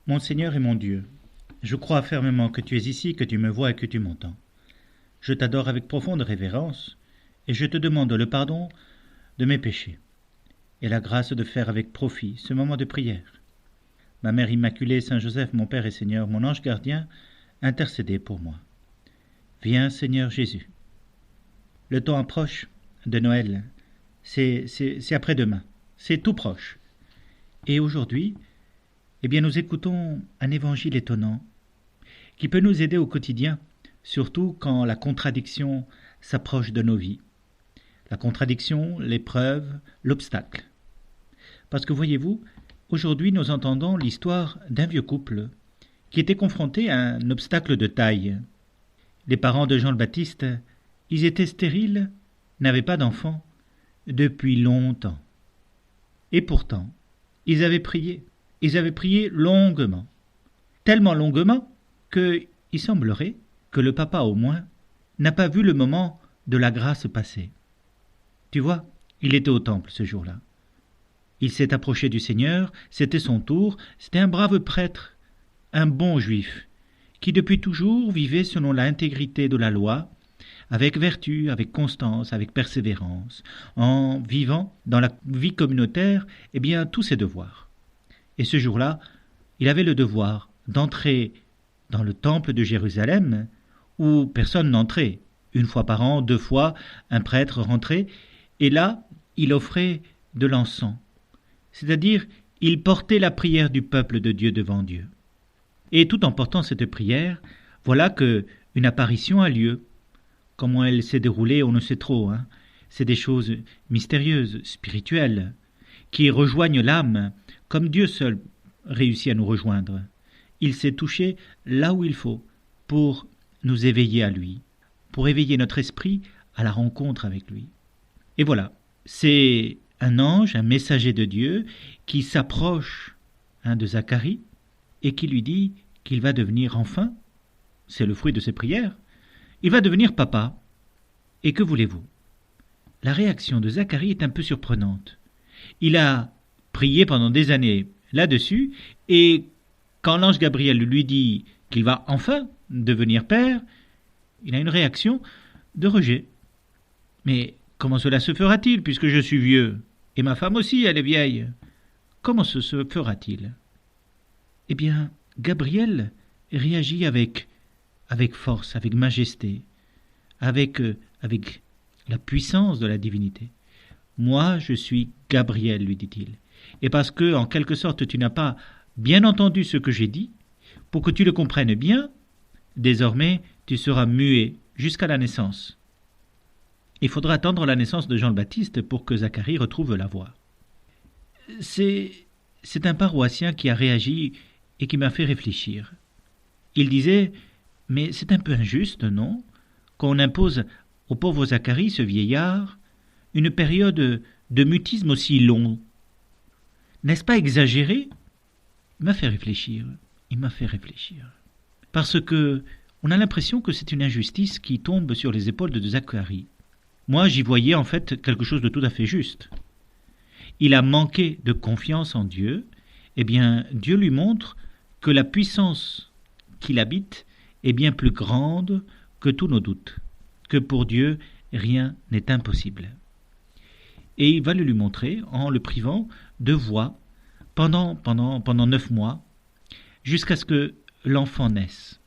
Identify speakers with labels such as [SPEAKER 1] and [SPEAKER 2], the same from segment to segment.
[SPEAKER 1] Mon Seigneur et mon Dieu, je crois fermement que tu es ici, que tu me vois et que tu m'entends. Je t'adore avec profonde révérence, et je te demande le pardon de mes péchés, et la grâce de faire avec profit ce moment de prière. Ma Mère Immaculée, Saint Joseph, mon Père et Seigneur, mon ange gardien, intercédez pour moi. Viens, Seigneur Jésus. Le temps approche de Noël. C'est après-demain. C'est tout proche. Et aujourd'hui, nous écoutons un évangile étonnant qui peut nous aider au quotidien, surtout quand la contradiction s'approche de nos vies. La contradiction, l'épreuve, l'obstacle. Parce que voyez-vous, aujourd'hui nous entendons l'histoire d'un vieux couple qui était confronté à un obstacle de taille. Les parents de Jean le Baptiste, ils étaient stériles, n'avaient pas d'enfants depuis longtemps. Et pourtant, ils avaient prié longuement. Tellement longuement qu'il semblerait que le papa, au moins, n'a pas vu le moment de la grâce passer. Tu vois, il était au temple ce jour-là. Il s'est approché du Seigneur, c'était son tour, c'était un brave prêtre, un bon juif, qui depuis toujours vivait selon l'intégrité de la loi, avec vertu, avec constance, avec persévérance, en vivant dans la vie communautaire, tous ses devoirs. Et ce jour-là, il avait le devoir d'entrer dans le temple de Jérusalem, où personne n'entrait. Une fois par an, 2 fois, un prêtre rentrait, et là, il offrait de l'encens. C'est-à-dire, il portait la prière du peuple de Dieu devant Dieu. Et tout en portant cette prière, voilà que une apparition a lieu. Comment elle s'est déroulée, on ne sait trop. C'est des choses mystérieuses, spirituelles, qui rejoignent l'âme, comme Dieu seul réussit à nous rejoindre. Il s'est touché là où il faut, pour nous éveiller à lui, pour éveiller notre esprit à la rencontre avec lui. Et voilà, c'est un ange, un messager de Dieu, qui s'approche de Zacharie, et qui lui dit qu'il va devenir enfin, c'est le fruit de ses prières, il va devenir papa. Et que voulez-vous? La réaction de Zacharie est un peu surprenante. Il a prié pendant des années là-dessus, et quand l'ange Gabriel lui dit qu'il va enfin devenir père, il a une réaction de rejet. Mais comment cela se fera-t-il, puisque je suis vieux? Et ma femme aussi, elle est vieille. Comment se fera-t-il? Eh bien, Gabriel réagit avec force, avec majesté, avec la puissance de la divinité. Moi, je suis Gabriel, lui dit-il. Et parce que, en quelque sorte, tu n'as pas bien entendu ce que j'ai dit, pour que tu le comprennes bien, désormais, tu seras muet jusqu'à la naissance. Il faudra attendre la naissance de Jean le Baptiste pour que Zacharie retrouve la voix. C'est un paroissien qui a réagi et qui m'a fait réfléchir. Il disait « Mais c'est un peu injuste, non, qu'on impose au pauvre Zacharie, ce vieillard, une période de mutisme aussi long. N'est-ce pas exagéré ?» Il m'a fait réfléchir. Parce que on a l'impression que c'est une injustice qui tombe sur les épaules de Zacharie. Moi, j'y voyais en fait quelque chose de tout à fait juste. Il a manqué de confiance en Dieu. Dieu lui montre que la puissance qu'il habite est bien plus grande que tous nos doutes, que pour Dieu, rien n'est impossible. Et il va le lui montrer en le privant de voix pendant 9 mois, jusqu'à ce que l'enfant naisse.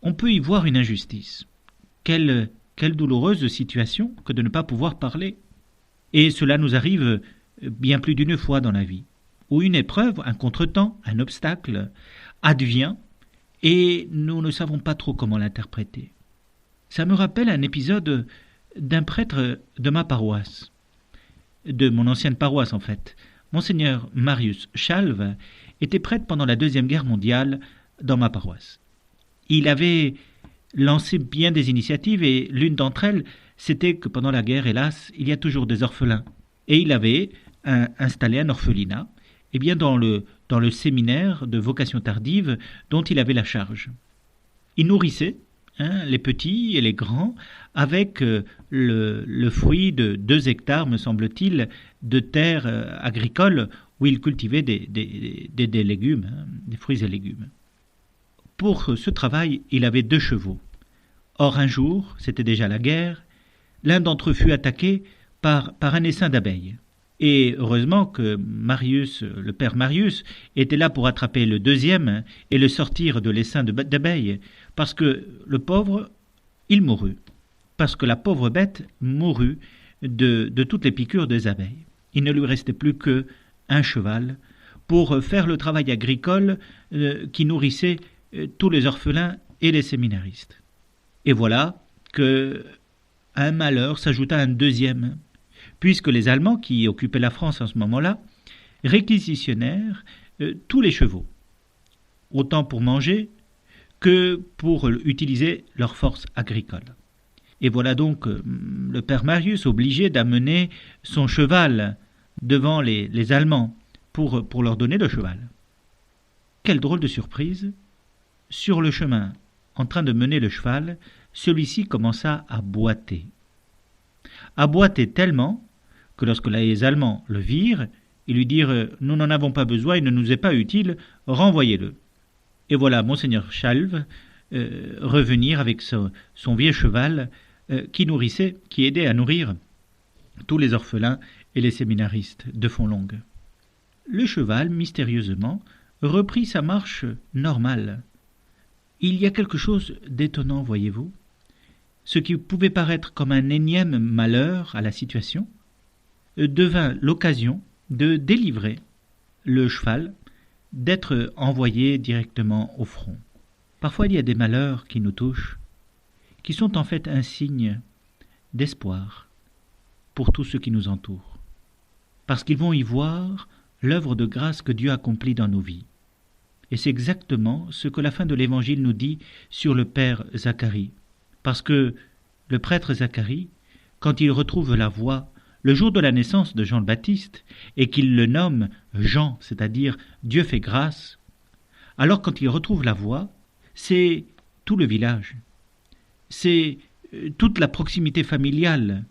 [SPEAKER 1] On peut y voir une injustice. Quelle douloureuse situation que de ne pas pouvoir parler. Et cela nous arrive bien plus d'une fois dans la vie, où une épreuve, un contretemps, un obstacle advient et nous ne savons pas trop comment l'interpréter. Ça me rappelle un épisode d'un prêtre de ma paroisse, de mon ancienne paroisse en fait. Monseigneur Marius Chalve était prêtre pendant la Deuxième Guerre mondiale dans ma paroisse. Il avait lancé bien des initiatives et l'une d'entre elles, c'était que pendant la guerre, hélas, il y a toujours des orphelins. Et il avait installé un orphelinat dans le séminaire de vocation tardive dont il avait la charge. Il nourrissait les petits et les grands avec le fruit de 2 hectares, me semble-t-il, de terres agricoles où il cultivait des légumes. des fruits et légumes. Pour ce travail, il avait 2 chevaux. Or un jour, c'était déjà la guerre, l'un d'entre eux fut attaqué par un essaim d'abeilles. Et heureusement que Marius, le père Marius, était là pour attraper le deuxième et le sortir de l'essaim d'abeilles, parce que le pauvre, il mourut. Parce que la pauvre bête mourut de toutes les piqûres des abeilles. Il ne lui restait plus qu'un cheval pour faire le travail agricole qui nourrissait tous les orphelins et les séminaristes. Et voilà que à un malheur s'ajouta un deuxième, puisque les Allemands, qui occupaient la France en ce moment-là, réquisitionnèrent tous les chevaux, autant pour manger que pour utiliser leur force agricole. Et voilà donc le père Marius obligé d'amener son cheval devant les Allemands pour leur donner le cheval. Quelle drôle de surprise! Sur le chemin, en train de mener le cheval, celui-ci commença à boiter. À boiter tellement que lorsque les Allemands le virent, ils lui dirent « Nous n'en avons pas besoin, il ne nous est pas utile, renvoyez-le ». Et voilà Monseigneur Chalve revenir avec son vieux cheval qui nourrissait, qui aidait à nourrir tous les orphelins et les séminaristes de Fontlongue. Le cheval, mystérieusement, reprit sa marche normale. Il y a quelque chose d'étonnant, voyez-vous. Ce qui pouvait paraître comme un énième malheur à la situation devint l'occasion de délivrer le cheval, d'être envoyé directement au front. Parfois il y a des malheurs qui nous touchent, qui sont en fait un signe d'espoir pour tous ceux qui nous entourent, parce qu'ils vont y voir l'œuvre de grâce que Dieu accomplit dans nos vies. Et c'est exactement ce que la fin de l'Évangile nous dit sur le père Zacharie, parce que le prêtre Zacharie, quand il retrouve la voix le jour de la naissance de Jean le Baptiste, et qu'il le nomme Jean, c'est-à-dire Dieu fait grâce, alors quand il retrouve la voix, c'est tout le village, c'est toute la proximité familiale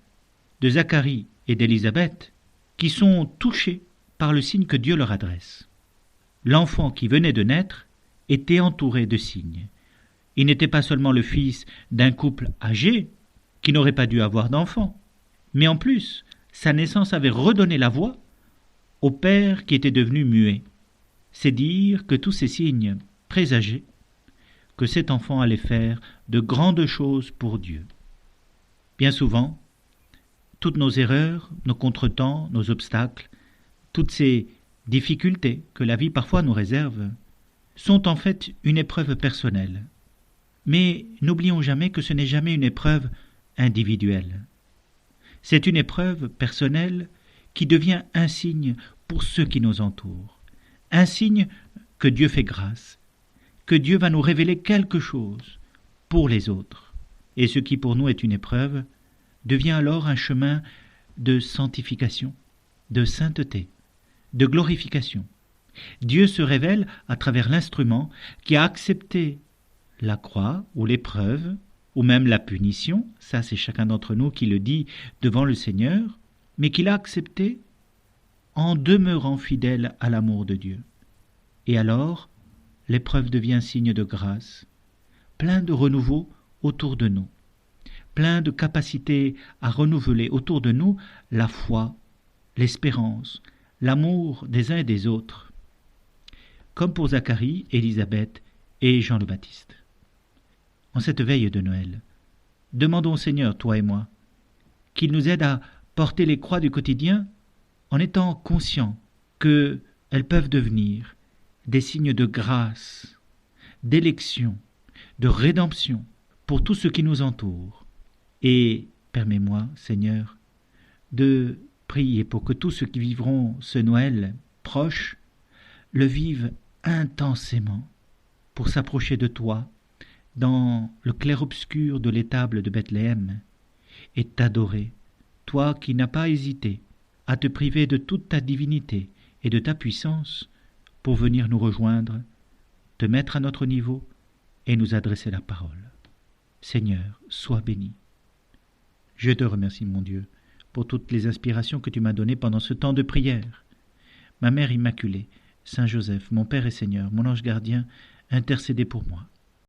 [SPEAKER 1] de Zacharie et d'Élisabeth qui sont touchés par le signe que Dieu leur adresse. L'enfant qui venait de naître était entouré de signes. Il n'était pas seulement le fils d'un couple âgé qui n'aurait pas dû avoir d'enfant, mais en plus, sa naissance avait redonné la voix au père qui était devenu muet. C'est dire que tous ces signes présageaient que cet enfant allait faire de grandes choses pour Dieu. Bien souvent, toutes nos erreurs, nos contretemps, nos obstacles, toutes ces difficultés que la vie parfois nous réserve, sont en fait une épreuve personnelle. Mais n'oublions jamais que ce n'est jamais une épreuve individuelle. C'est une épreuve personnelle qui devient un signe pour ceux qui nous entourent, un signe que Dieu fait grâce, que Dieu va nous révéler quelque chose pour les autres. Et ce qui pour nous est une épreuve devient alors un chemin de sanctification, de sainteté, de glorification. Dieu se révèle à travers l'instrument qui a accepté la croix ou l'épreuve, ou même la punition, ça c'est chacun d'entre nous qui le dit devant le Seigneur, mais qu'il a accepté en demeurant fidèle à l'amour de Dieu. Et alors, l'épreuve devient signe de grâce, plein de renouveau autour de nous, plein de capacité à renouveler autour de nous la foi, l'espérance, l'amour des uns et des autres, comme pour Zacharie, Élisabeth et Jean le Baptiste. En cette veille de Noël, demandons au Seigneur, toi et moi, qu'il nous aide à porter les croix du quotidien en étant conscients qu'elles peuvent devenir des signes de grâce, d'élection, de rédemption pour tout ce qui nous entoure. Et permets-moi, Seigneur, de prier pour que tous ceux qui vivront ce Noël proche le vivent intensément pour s'approcher de toi dans le clair-obscur de l'étable de Bethléem et t'adorer, toi qui n'as pas hésité à te priver de toute ta divinité et de ta puissance pour venir nous rejoindre, te mettre à notre niveau et nous adresser la parole. Seigneur, sois béni. Je te remercie, mon Dieu, pour toutes les inspirations que tu m'as données pendant ce temps de prière. Ma Mère Immaculée, Saint Joseph, mon Père et Seigneur, mon ange gardien, intercédez pour moi.